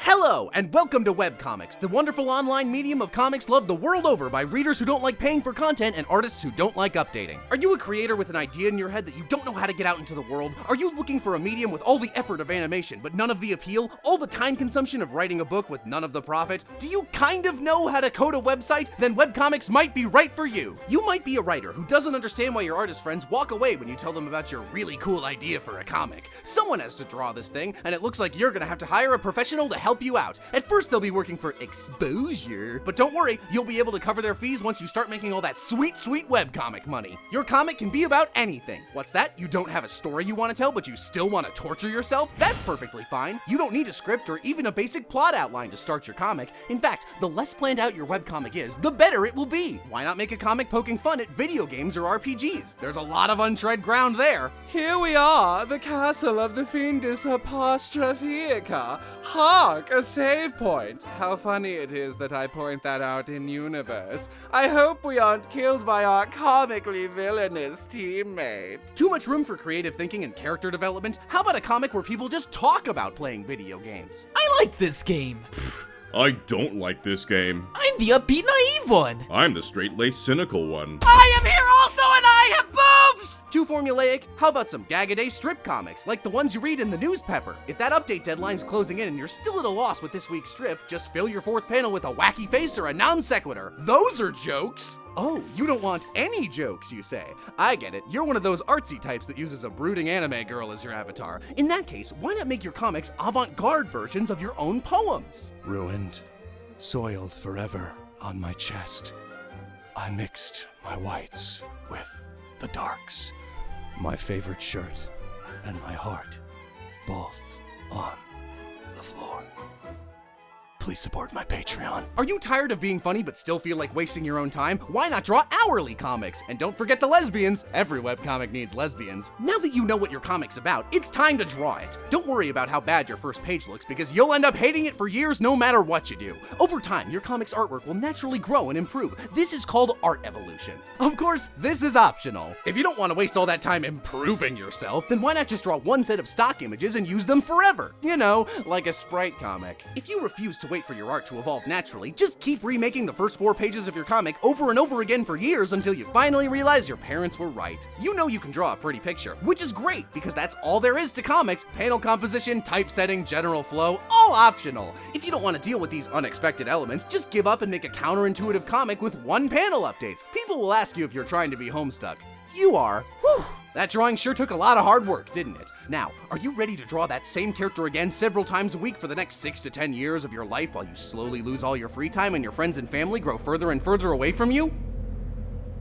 Hello, and welcome to Webcomics, the wonderful online medium of comics loved the world over by readers who don't like paying for content and artists who don't like updating. Are you a creator with an idea in your head that you don't know how to get out into the world? Are you looking for a medium with all the effort of animation but none of the appeal? All the time consumption of writing a book with none of the profit? Do you kind of know how to code a website? Then Webcomics might be right for you. You might be a writer who doesn't understand why your artist friends walk away when you tell them about your really cool idea for a comic. Someone has to draw this thing, and it looks like you're gonna have to hire a professional to help you out. At first, they'll be working for exposure, but don't worry, you'll be able to cover their fees once you start making all that sweet, sweet webcomic money. Your comic can be about anything. What's that? You don't have a story you want to tell, but you still want to torture yourself? That's perfectly fine. You don't need a script or even a basic plot outline to start your comic. In fact, the less planned out your webcomic is, the better it will be. Why not make a comic poking fun at video games or RPGs? There's a lot of untread ground there. Here we are, the castle of the fiendish apostrophica. Hark, a save point. How funny it is that I point that out in universe. I hope we aren't killed by our comically villainous teammate. Too much room for creative thinking and character development? How about a comic where people just talk about playing video games? I like this game. I don't like this game. I'm the upbeat naive one. I'm the straight-laced cynical one. I am here also and I have boobs! Too formulaic? How about some gag-a-day strip comics, like the ones you read in the newspaper? If that update deadline's closing in and you're still at a loss with this week's strip, just fill your fourth panel with a wacky face or a non sequitur. Those are jokes! Oh, you don't want any jokes, you say. I get it. You're one of those artsy types that uses a brooding anime girl as your avatar. In that case, why not make your comics avant-garde versions of your own poems? Ruined, soiled forever on my chest. I mixed my whites with the darks. My favorite shirt and my heart, both on the floor. Please support my Patreon. Are you tired of being funny but still feel like wasting your own time? Why not draw hourly comics? And don't forget the lesbians. Every webcomic needs lesbians. Now that you know what your comic's about, it's time to draw it. Don't worry about how bad your first page looks because you'll end up hating it for years no matter what you do. Over time, your comic's artwork will naturally grow and improve. This is called art evolution. Of course, this is optional. If you don't want to waste all that time improving yourself, then why not just draw one set of stock images and use them forever? You know, like a Sprite comic. If you refuse to wait for your art to evolve naturally, just keep remaking the first 4 pages of your comic over and over again for years until you finally realize your parents were right. You know you can draw a pretty picture, which is great because that's all there is to comics. Panel composition, typesetting, general flow, all optional. If you don't want to deal with these unexpected elements, just give up and make a counterintuitive comic with 1 panel updates. People will ask you if you're trying to be homestuck. You are. Whew. That drawing sure took a lot of hard work, didn't it? Now, are you ready to draw that same character again several times a week for the next 6 to 10 years of your life while you slowly lose all your free time and your friends and family grow further and further away from you?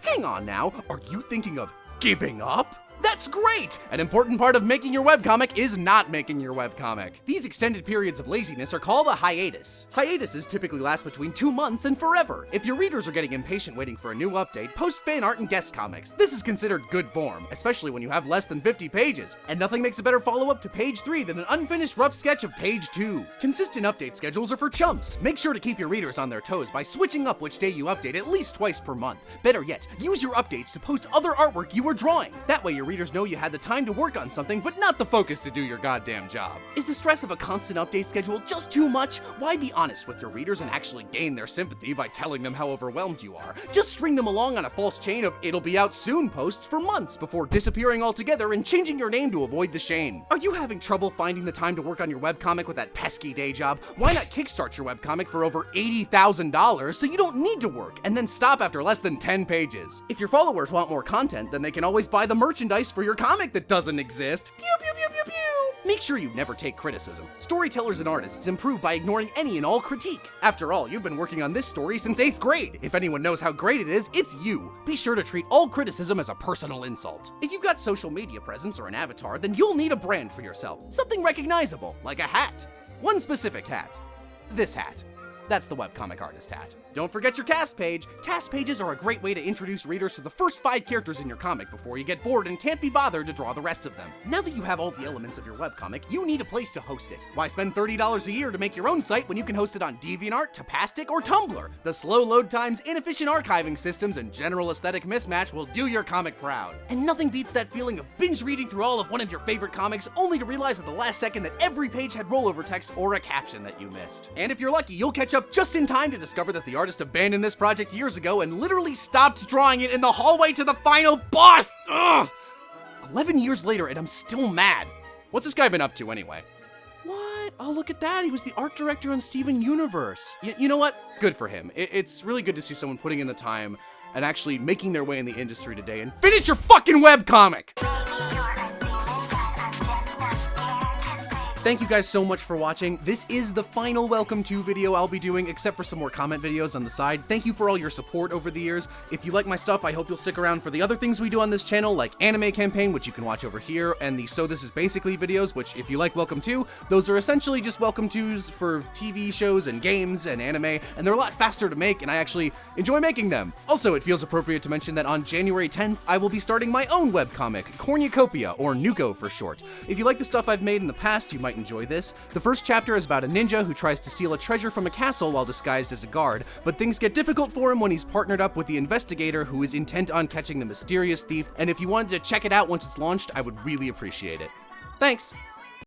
Hang on now, are you thinking of giving up? That's great! An important part of making your webcomic is not making your webcomic. These extended periods of laziness are called a hiatus. Hiatuses typically last between 2 months and forever. If your readers are getting impatient waiting for a new update, post fan art and guest comics. This is considered good form, especially when you have less than 50 pages. And nothing makes a better follow-up to page 3 than an unfinished rough sketch of page 2. Consistent update schedules are for chumps. Make sure to keep your readers on their toes by switching up which day you update at least twice per month. Better yet, use your updates to post other artwork you were drawing. That way your readers know you had the time to work on something, but not the focus to do your goddamn job. Is the stress of a constant update schedule just too much? Why be honest with your readers and actually gain their sympathy by telling them how overwhelmed you are? Just string them along on a false chain of "it'll be out soon" posts for months before disappearing altogether and changing your name to avoid the shame. Are you having trouble finding the time to work on your webcomic with that pesky day job? Why not kickstart your webcomic for over $80,000 so you don't need to work and then stop after less than 10 pages? If your followers want more content, then they can always buy the merchandise for your comic that doesn't exist. Pew, pew, pew, pew, pew. Make sure you never take criticism. Storytellers and artists improve by ignoring any and all critique. After all, you've been working on this story since 8th grade. If anyone knows how great it is, it's you. Be sure to treat all criticism as a personal insult. If you've got social media presence or an avatar, then you'll need a brand for yourself. Something recognizable, like a hat. One specific hat. This hat. That's the webcomic artist hat. Don't forget your cast page. Cast pages are a great way to introduce readers to the first 5 characters in your comic before you get bored and can't be bothered to draw the rest of them. Now that you have all the elements of your webcomic, you need a place to host it. Why spend $30 a year to make your own site when you can host it on DeviantArt, Tapastic, or Tumblr? The slow load times, inefficient archiving systems, and general aesthetic mismatch will do your comic proud. And nothing beats that feeling of binge reading through all of one of your favorite comics only to realize at the last second that every page had rollover text or a caption that you missed. And if you're lucky, you'll catch up just in time to discover that the artist abandoned this project years ago and literally stopped drawing it in the hallway to the final boss! Ugh! 11 years later and I'm still mad. What's this guy been up to anyway? What? Oh, look at that. He was the art director on Steven Universe. You know what? Good for him. It's really good to see someone putting in the time and actually making their way in the industry today. And finish your fucking webcomic! Thank you guys so much for watching. This is the final Welcome To video I'll be doing, except for some more comment videos on the side. Thank you for all your support over the years. If you like my stuff, I hope you'll stick around for the other things we do on this channel, like Anime Campaign, which you can watch over here, and the So This Is Basically videos, which if you like Welcome To, those are essentially just Welcome Tos for TV shows and games and anime, and they're a lot faster to make, and I actually enjoy making them. Also, it feels appropriate to mention that on January 10th, I will be starting my own webcomic, Cornucopia, or Nuko for short. If you like the stuff I've made in the past, you might enjoy this. The first chapter is about a ninja who tries to steal a treasure from a castle while disguised as a guard, but things get difficult for him when he's partnered up with the investigator who is intent on catching the mysterious thief, and if you wanted to check it out once it's launched, I would really appreciate it. Thanks!